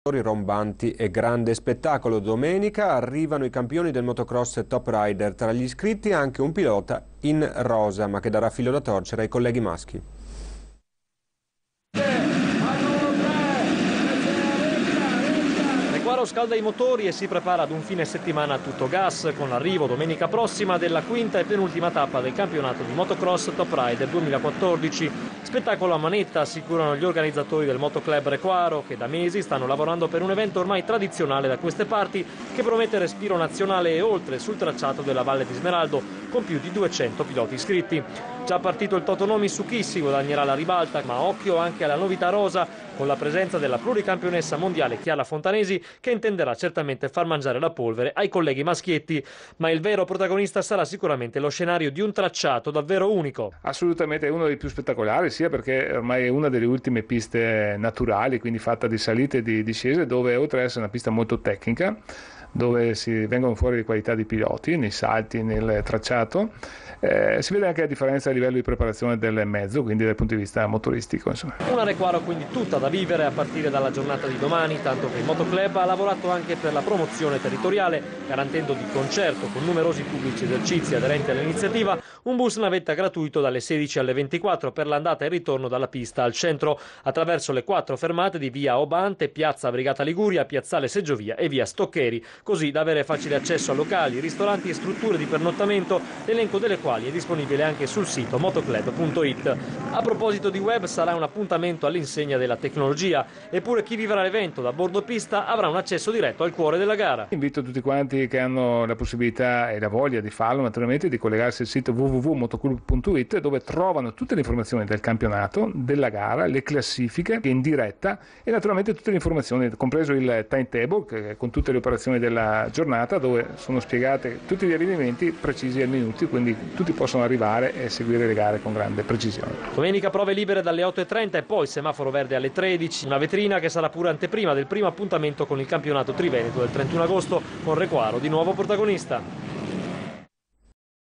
Rombanti e grande spettacolo. Domenica arrivano i campioni del motocross Top Rider, tra gli iscritti anche un pilota in rosa, ma che darà filo da torcere ai colleghi maschi. Requaro scalda i motori e si prepara ad un fine settimana a tutto gas, con l'arrivo domenica prossima della quinta e penultima tappa del campionato di motocross Top Rider 2014. Spettacolo a manetta, assicurano gli organizzatori del Motoclub Requaro, che da mesi stanno lavorando per un evento ormai tradizionale da queste parti, che promette respiro nazionale e oltre sul tracciato della Valle di Smeraldo, con più di 200 piloti iscritti. Già partito il Totonomi su chi si guadagnerà la ribalta, ma occhio anche alla novità rosa, con la presenza della pluricampionessa mondiale Chiara Fontanesi, che intenderà certamente far mangiare la polvere ai colleghi maschietti. Ma il vero protagonista sarà sicuramente lo scenario di un tracciato davvero unico. Assolutamente è uno dei più spettacolari, sia perché ormai è una delle ultime piste naturali, quindi fatta di salite e di discese, dove oltre ad essere una pista molto tecnica, dove si vengono fuori le qualità di piloti nei salti, nel tracciato, si vede anche la differenza a livello di preparazione del mezzo, quindi dal punto di vista motoristico. Insomma. Una Requaro quindi tutta da vivere a partire dalla giornata di domani, tanto che il Motoclub ha lavorato anche per la promozione territoriale, garantendo di concerto con numerosi pubblici esercizi aderenti all'iniziativa un bus navetta gratuito dalle 16 alle 24 per l'andata e il ritorno dalla pista al centro, attraverso le 4 fermate di via Obante, piazza Brigata Liguria, piazzale Seggiovia e via Stoccheri, così da avere facile accesso a locali, ristoranti e strutture di pernottamento, l'elenco delle quali è disponibile anche sul sito motoclub.it. A proposito di web, sarà un appuntamento all'insegna della tecnologia, eppure chi vivrà l'evento da bordo pista avrà un accesso diretto al cuore della gara. Invito tutti quanti che hanno la possibilità e la voglia di farlo, naturalmente, di collegarsi al sito www.motoclub.it, dove trovano tutte le informazioni del campionato, della gara, le classifiche in diretta e naturalmente tutte le informazioni, compreso il timetable con tutte le operazioni della giornata, dove sono spiegate tutti gli avvenimenti precisi al minuto, quindi tutti possono arrivare e seguire le gare con grande precisione. Domenica prove libere dalle 8:30 e poi semaforo verde alle 13, una vetrina che sarà pure anteprima del primo appuntamento con il campionato triveneto del 31 agosto, con Requaro di nuovo protagonista.